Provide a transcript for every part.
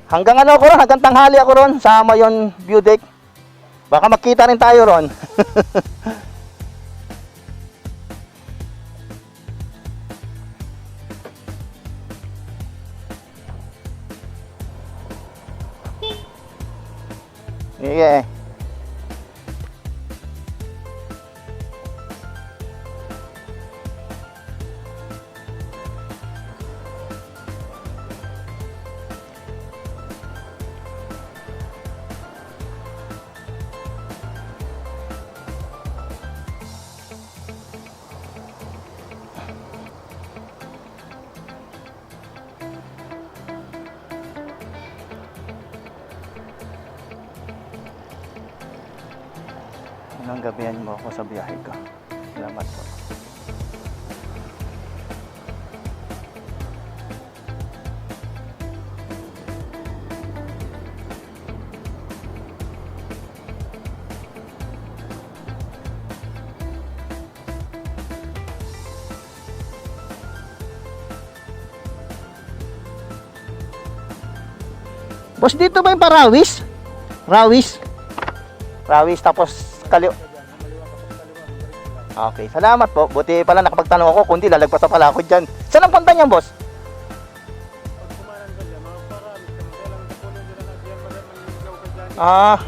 Hanggang ano ako ron, hanggang tanghali ako ron sa Mayon View Deck. Baka makita rin tayo ron. Sige. Anong gabihan mo ako sa biyahe ko. Salamat po. Boss, dito ba yung parawis? Rawis? Rawis tapos kaliw. Okay, salamat po. Buti pala nakapagtanong ako, kundi lalagpas pa pala ako dyan. Saan ang punta niyan, boss?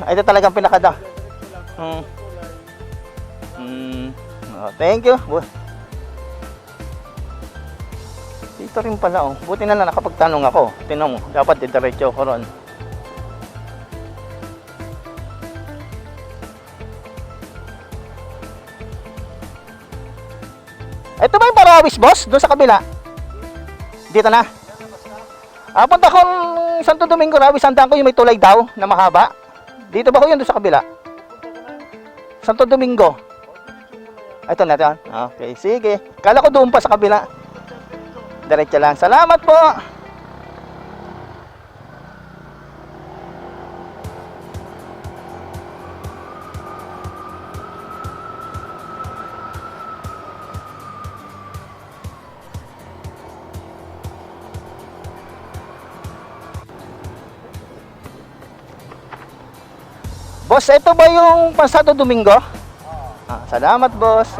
Ito talagang pinakada. Thank you. Dito rin pala, oh. Buti na lang nakapagtanong ako. Tinong, dapat didiretso ko ron. Ito ba yung parawis, boss? Doon sa kabila? Dito na? Punta ko Santo Domingo, Rawis. Sandaan ko yung may tulay daw na mahaba. Dito ba ko yun doon sa kabila? Santo Domingo. Ito na ito. Okay, sige. Kala ko doon pa sa kabila. Diretso lang. Salamat po. Boss, ito ba yung Santo Domingo? Salamat, boss.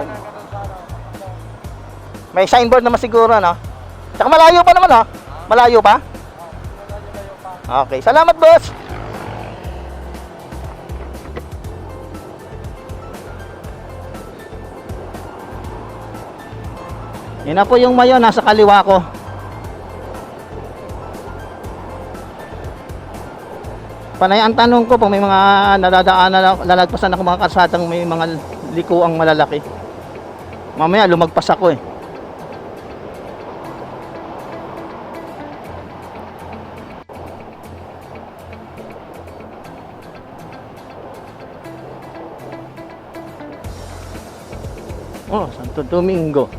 May signboard naman siguro, no? Tsaka malayo pa naman, no? Malayo pa? Okay, salamat, boss. Yun na po yung Mayon, nasa kaliwa ko. Panay ang tanong ko pag may mga nadadaanan, lalagpasan ako mga kalsadang may mga likuang malalaki. Mamaya lumagpas ako eh. Oh, Santo Domingo.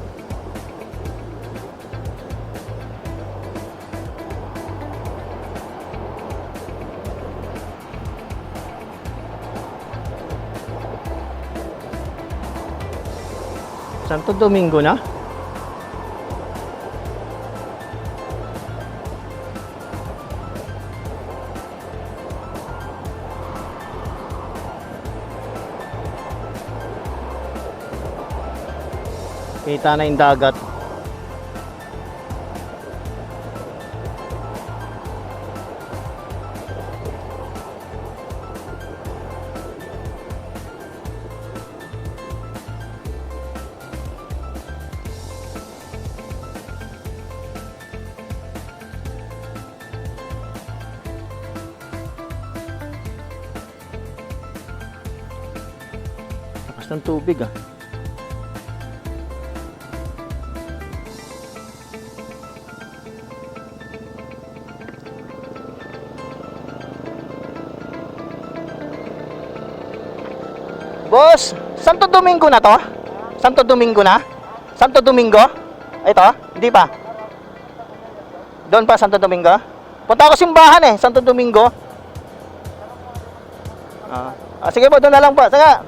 Santo Domingo na? Kita na yung dagat. Lakas ng tubig ah. Boss, Santo Domingo na to? Santo Domingo na? Santo Domingo? Ito? Hindi pa? Doon pa Santo Domingo? Punta ako simbahan eh, Santo Domingo. Sige po, doon na lang po. Saka.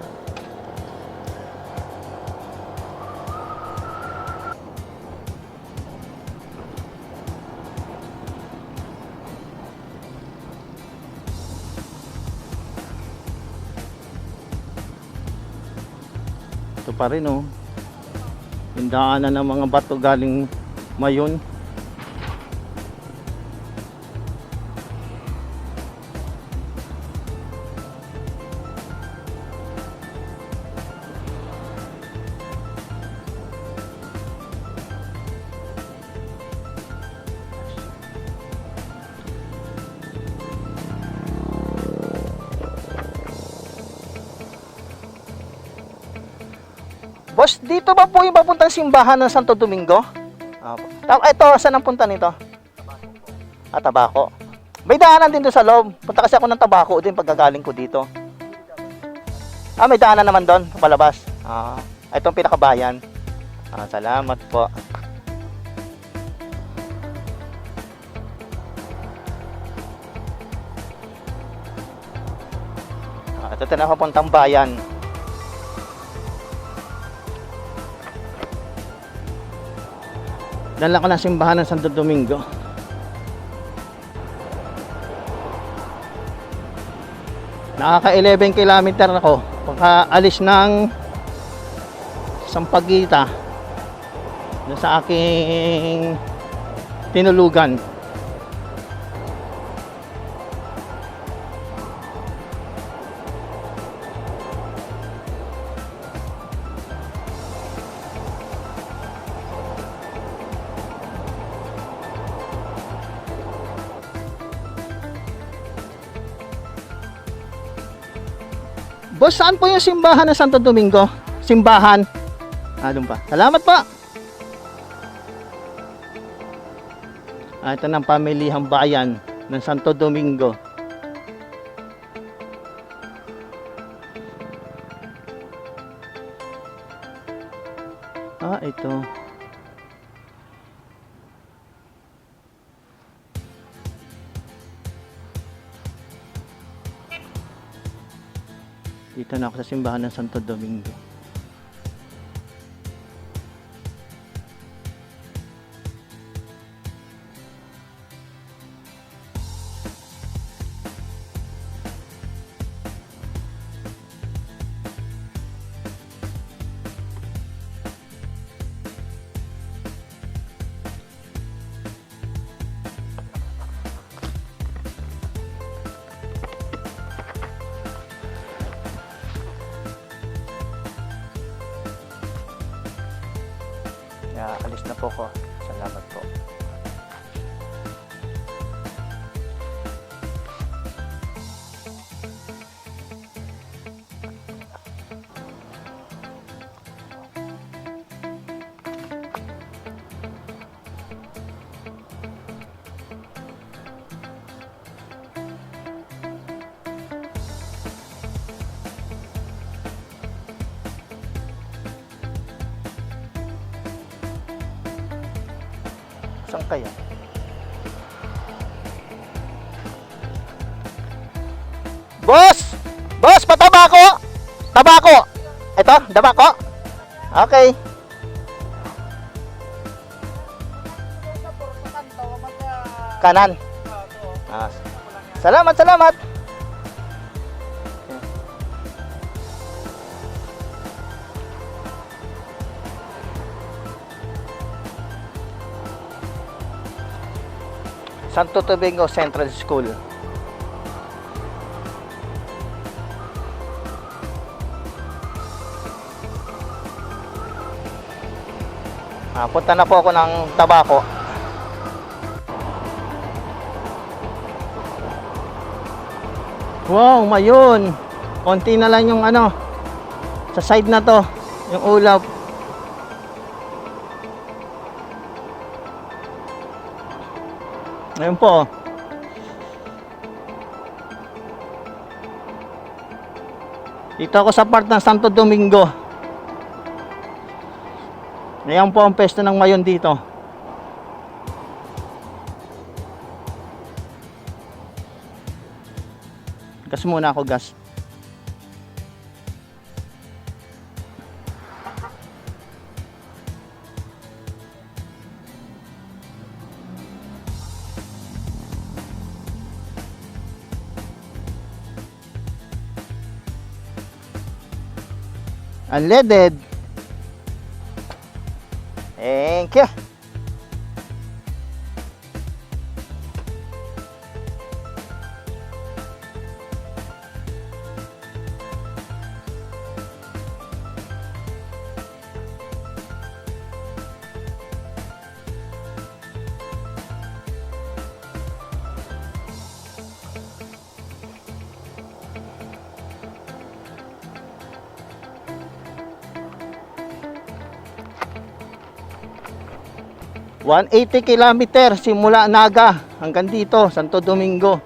Ito pa rin oh. Yung daanan ng mga bato galing Mayon. Boss, dito ba po yung papuntang simbahan ng Santo Domingo? Ito, saan ang punta nito? Tabako. May daanan din doon sa loob. Punta kasi ako ng Tabako din pagkagaling ko dito. May daanan naman doon, palabas. Itong pinakabayan. Salamat po. Ito na papuntang bayan. Dala ko ng simbahan ng Santo Domingo. Nakaka 11 kilometer ako pagka-alis ng Sampaguita sa aking tinulugan. Boss, saan po yung simbahan ng Santo Domingo? Simbahan. Doon pa. Salamat po. Ito ng pamilihang bayan ng Santo Domingo. Ito. Dito na ako sa simbahan ng Santo Domingo. Alis na po ko. Salamat po. Saan kaya? Boss! Boss, patabako! Tabako! Ito, tabako? Okay. Kanan. Salamat, salamat. Santo Domingo Central School. Punta na po ako ng Tabako. Wow, Mayon. Konti na lang yung ano sa side na to, yung ulap. Ngayon po. Dito ako sa part ng Santo Domingo. Ngayon po ang pwesto ng Mayon dito. Gas muna ako, gas. Unleaded. Thank you. ...180 kilometer simula Naga hanggang dito, Santo Domingo.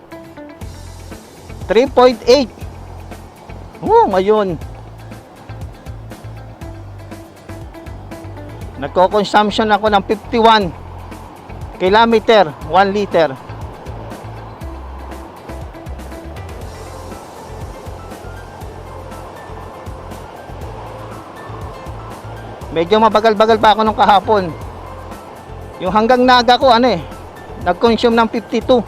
3.8. Ngayon nagko-consumption ako ng 51 kilometer, 1 liter. Medyo mabagal-bagal pa ako nung kahapon. Yung hanggang Naga ko nag-consume ng 52.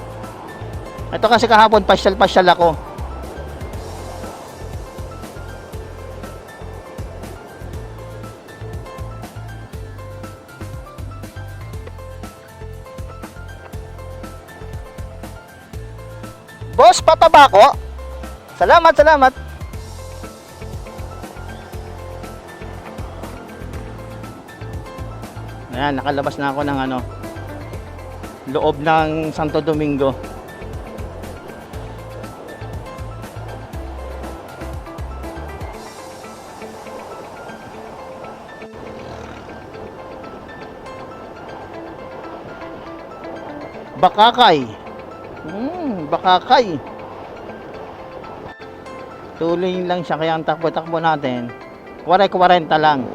Ito kasi kahapon pasyal-pasyal ako. Boss, pataba ko. Salamat, salamat. Ayan, nakalabas na ako ng loob ng Santo Domingo. Bakakay. Bakakay. Tuloy lang siya, kaya ang takbo-takbo natin 40 lang.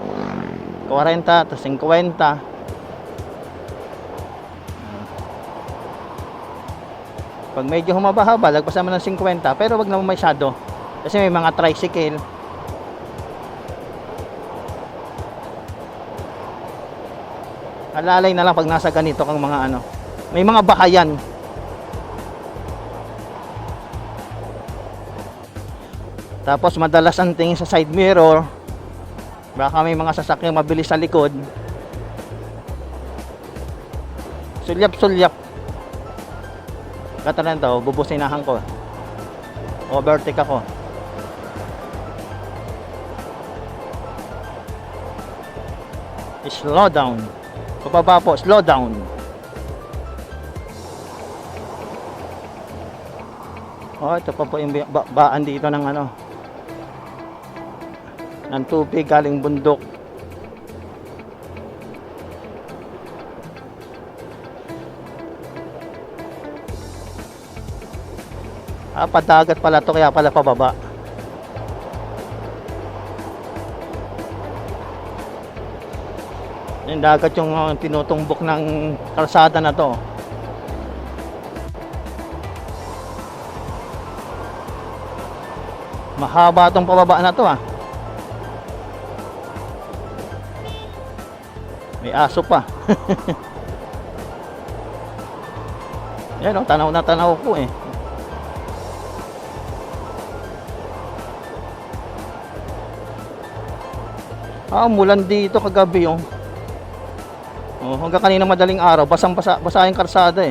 40 to 50. Pag medyo humaba-haba, lagpas naman ng 50, pero wag naman masyado. Kasi may mga tricycle. Alalay na lang pag nasa ganito kang mga may mga bahayan. Tapos madalas ang tingin sa side mirror. Baka may mga sasakyan mabilis sa likod. Sulyap-sulyap. Katalan to, bubusinahan ko. Overtake ako. Slow down. Pababa po, slow down. Ito pa po yung baan dito ng ng tubig galing bundok. Padagat pala to, kaya pala pababa. Yung dagat yung tinutumbok ng kalsada na to. Mahaba tong pababa na to May aso pa. Yan tanaw na tanaw ko Mulan dito kagabi hanggang kanina madaling araw, basa yung kalsada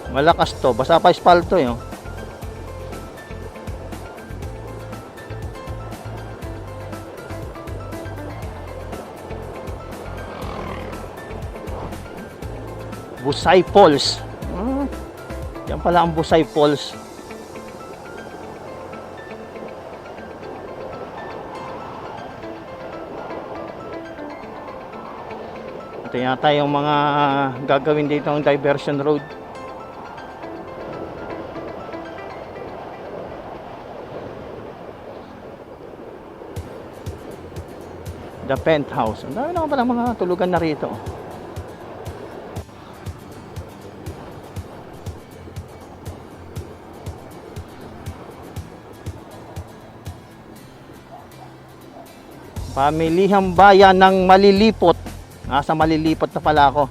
Malakas to, basa pa espalto Busay Falls. Yan pala ang Busay Falls. Ito yata yung mga gagawin dito ng diversion road. The Penthouse. Ang dami naman pala mga tulugan na rito. Pamilihang bayan ng Malilipot. Nasa Malilipot na pala ako.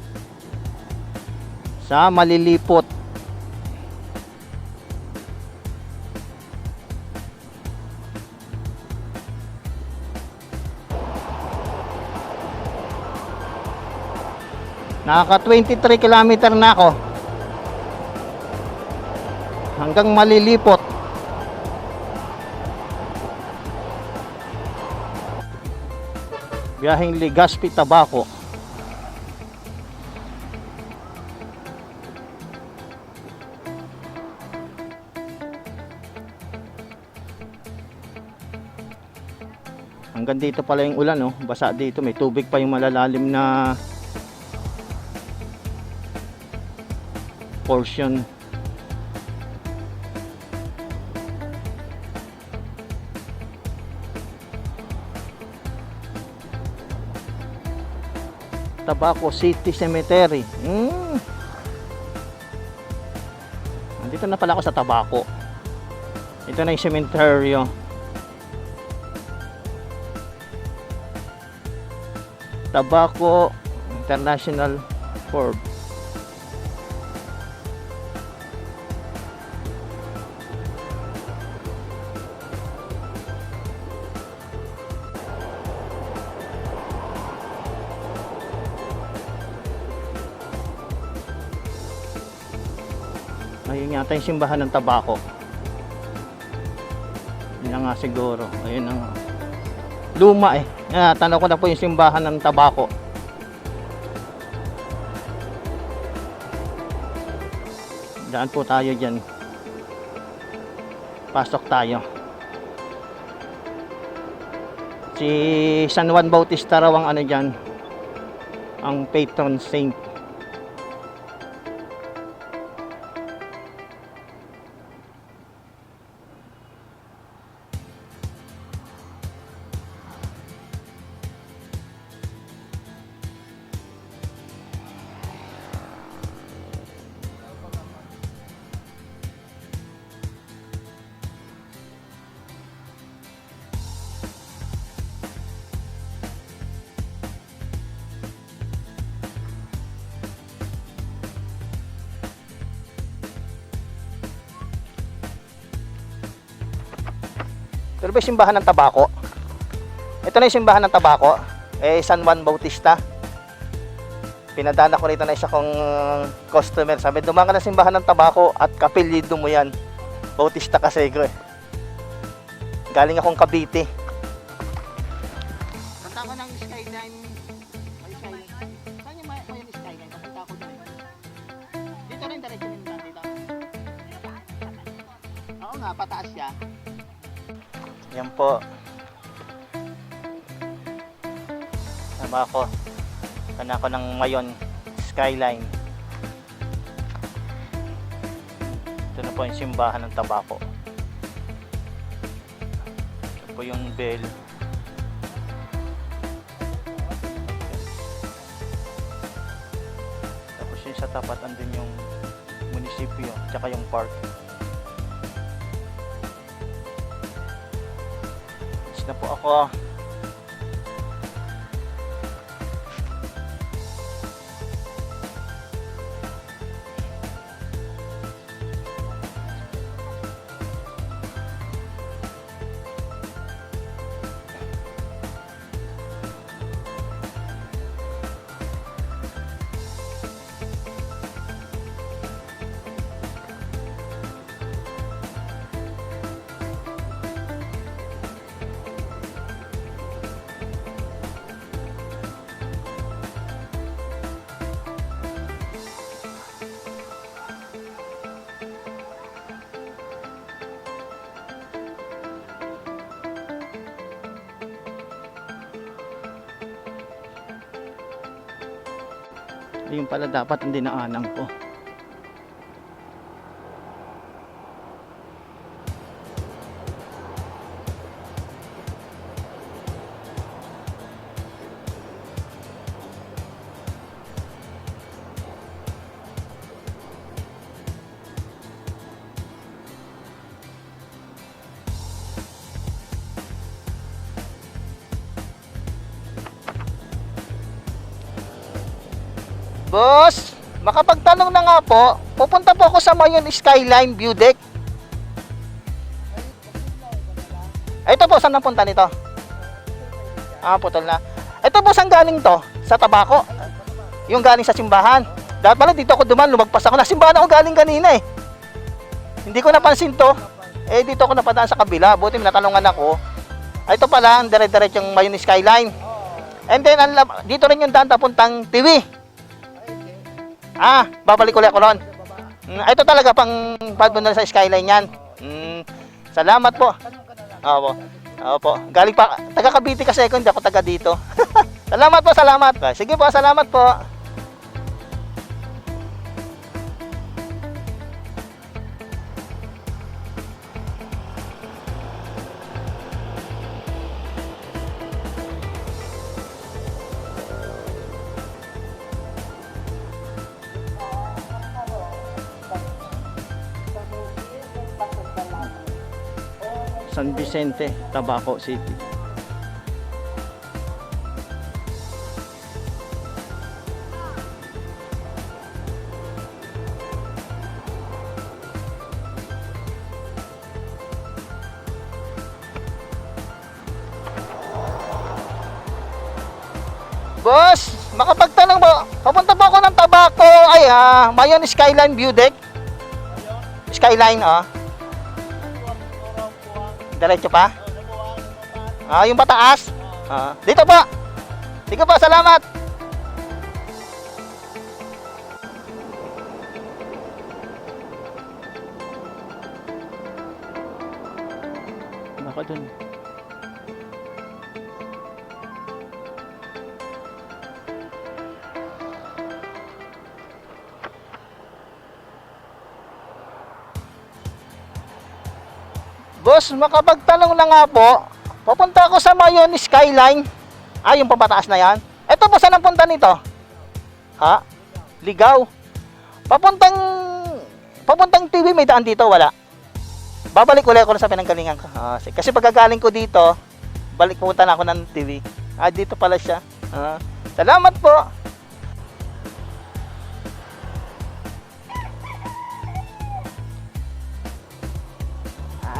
Sa Malilipot. Nakaka 23 kilometer na ako. Hanggang Malilipot. Biyaheng Legazpi, Tabaco. Hanggang dito pala yung ulan, oh. Basa dito, may tubig pa yung malalalim na portion. Tabaco City Cemetery. Nandito na pala ako sa Tabaco. Ito na yung cemeteryo. Tabaco International Ford. Ayun yata yung simbahan ng Tabaco. Yun na nga siguro. Ayun na nga. Luma eh. Tanong ko na po yung simbahan ng Tabaco. Daan po tayo dyan. Pasok tayo. Si San Juan Bautista raw ang ano dyan, ang patron saint. Pero ba yung simbahan ng Tabaco? Ito na yung simbahan ng Tabaco. San Juan Bautista. Pinadaan ko rito na isa kong customer. Sabi, dumaan ka na simbahan ng Tabaco at kapilido mo yan. Bautista kasi ko eh. Galing akong Cavite. Punta ko ng Skyline. May Skyline. Saan yung may Skyline? Kapunta ko doon. Dito rin diretso din dito. Oo nga, pataas siya. Yan po. Tama ako. Kana ko ng Mayon Skyline. Ito na po yung simbahan ng Tabaco. Ito po yung bell. Tapos yung sa tapat andun yung munisipyo tsaka yung park. Na po ako. Ayun pala dapat ang dinaanan ko. Boss, makapagtanong na nga po, pupunta po ako sa Mayon Skyline View Deck. Ito po, saan napunta nito? Putol na. Ito po, saan galing to? Sa Tabaco? Yung galing sa simbahan. Dapat pala dito ako duman, lumagpas ako. Na simbahan ako galing kanina eh. Hindi ko napansin to. Eh dito ako napadaan sa kabila. Buti natanungan ako. Ay, ito pala, ang dire-diretso yung Mayon Skyline. And then, dito rin yung daan papuntang TV. Babalik ulit ako ron. Ito talaga pang papunta sa Skyline yan. Salamat po. Opo. Galing pa, taga Cavite kasi ako, hindi ako taga dito. Salamat po, salamat. Sige po, salamat po. San Vicente, Tabaco City. Boss, makapagtanong ba? Papunta po ako ng Tabaco, Mayon Skyline View Deck. Skyline, Diretso pa? Yung pataas? Dito po. Sige po, salamat. Baka dun. Boss, makapagtanong na nga po. Papunta ako sa Mayon Skyline. Yung papataas na yan. Ito po, saan ang punta nito? Ligaw. Papuntang TV, may daan dito, wala. Babalik ulit ako sa pinanggalingan ko. Kasi pagkagaling ko dito, pupunta na ako ng TV. Dito pala siya. Salamat po.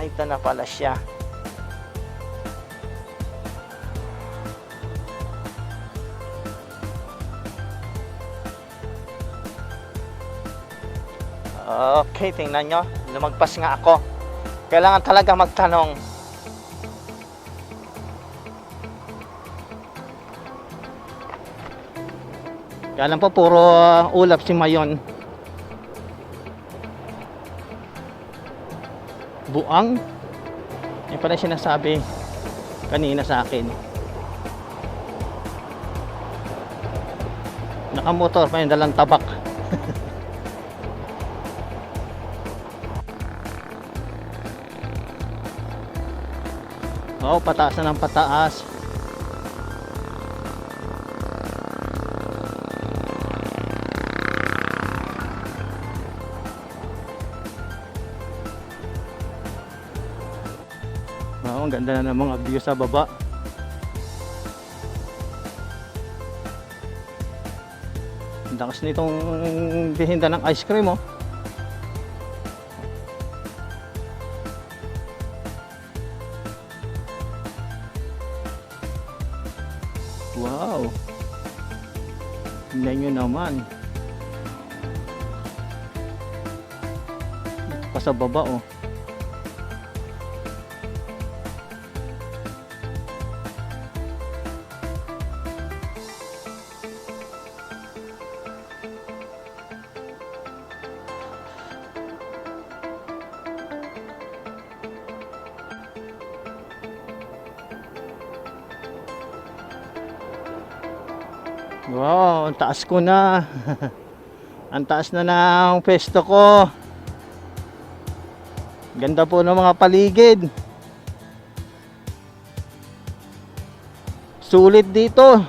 Ito na pala siya. Okay, tingnan nyo. Lumagpas nga ako. Kailangan talaga magtanong. Kaya lang po, puro ulap si Mayon. Buang. Yan pala sinasabi kanina sa akin. Nakamotor pa yung dalang tabak. Pataas na ng pataas. Ang ganda na ng mga view sa baba. Ang lakas nitong bihinda ng ice cream, Wow. Tingnan nyo naman. Dito pa sa baba, Wow, ang taas ko na. Ang taas na ng pwesto ko. Ganda po ng mga paligid. Sulit dito.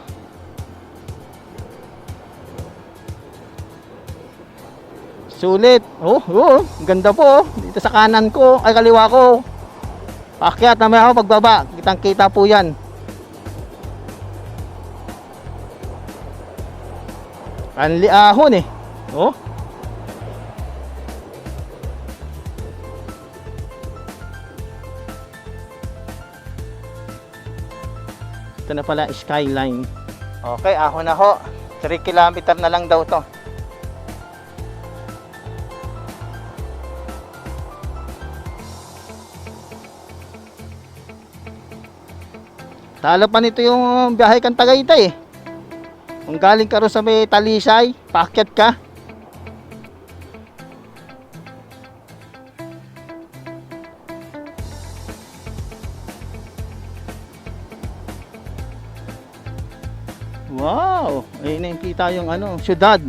Sulit. Ganda po. Dito sa kanan ko, ay kaliwa ko. Paakyat na may ako pagbaba. Kitang-kita po 'yan. Anli ahon Ito na pala, Skyline. Okay, ahon na ho. 3 kilometer na lang daw to. Talo pa nito yung biyahe kang Tagaytay eh. Kung galing ka rin sa may Talisay, paakyat ka. Wow! Ayun na yung kita yung ano, syudad.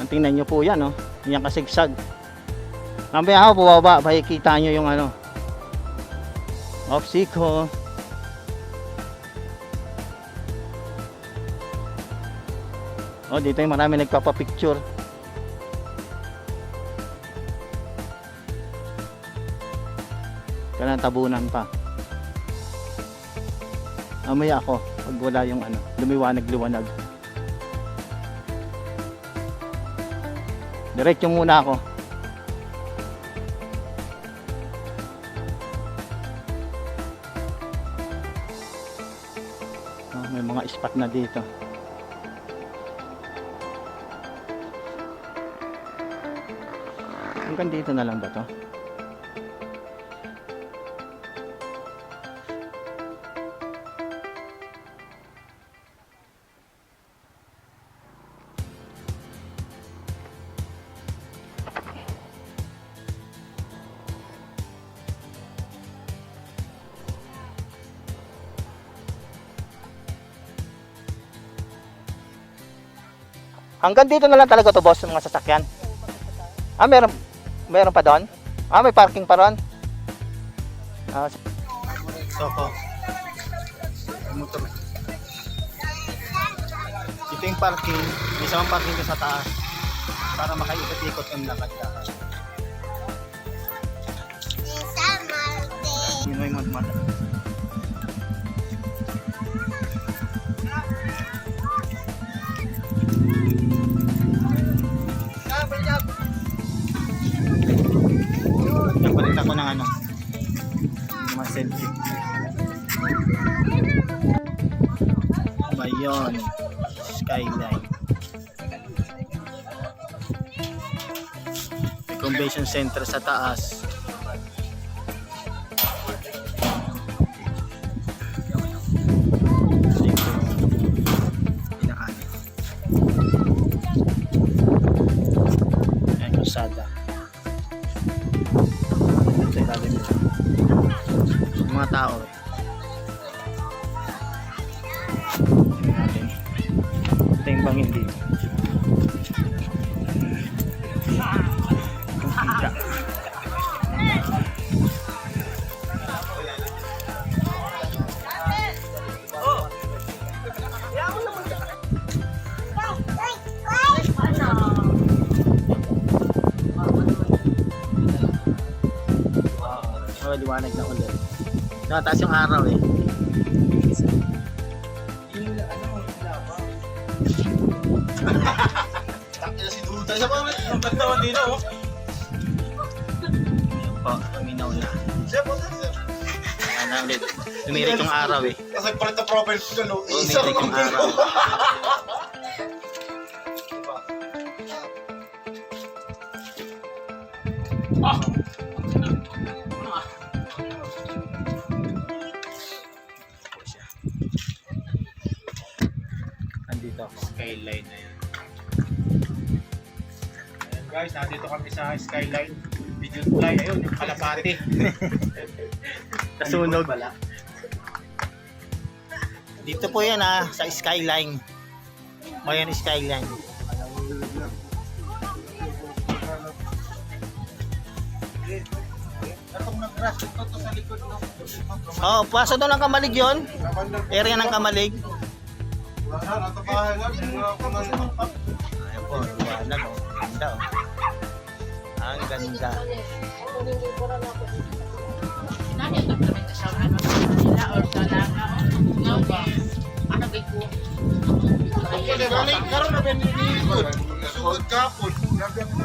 Tingnan nyo po yan, oh. Yan kasigsag. Mamaya ako bubaba, makikita nyo yung ano. Opsiko. Oh, dito yung marami nagpapapicture. Kailangan tabunan pa. Mamaya ako, pag wala yung ano, lumiwanag-liwanag. Diretso muna ako. Oh, may mga spot na dito. Hanggang dito na lang ba to? Hanggang dito na lang talaga to, boss, ng mga sasakyan. Ah, meron pa doon? Ah, may parking pa ron? Ah, Soko. Motor. Ito yung parking. Isa ang parking sa taas para makaikot-ikot yung lakad-lakad. Yun may mata. Nagpalit ako ng ano, mga selfie. Bayon Skyline. May convention center sa taas. Ayan, kusada. Mga tao eh. Tingnan natin. Ito yung bangin dito. Kung kita. Oh, liwanag na ulit. Nataas yung araw eh. Takila si Duda. Isa pa ang pagtawan dito. Ayan po, minaw na. Ayan na ulit. Tumirik yung araw eh. Kasi palit na profile ko dyan, no? Tumirik yung araw. Nandito ako. Skyline na yan. Ayan guys, nandito kami sa Skyline. Video fly, ayun, yung kalapati. Nasunog. Dito po yan sa Skyline. Mayan Skyline. Atong nag-crash dito to sa likod, no? Oh, paso doon ang Kamalig yon. Area ng Kamalig. Wala, ato bahay lang. Ayan po, liwanag oh. Ganda oh. Ang ganda. Ano ba? Ano ba? karon na ben ni good. Sugod kapon.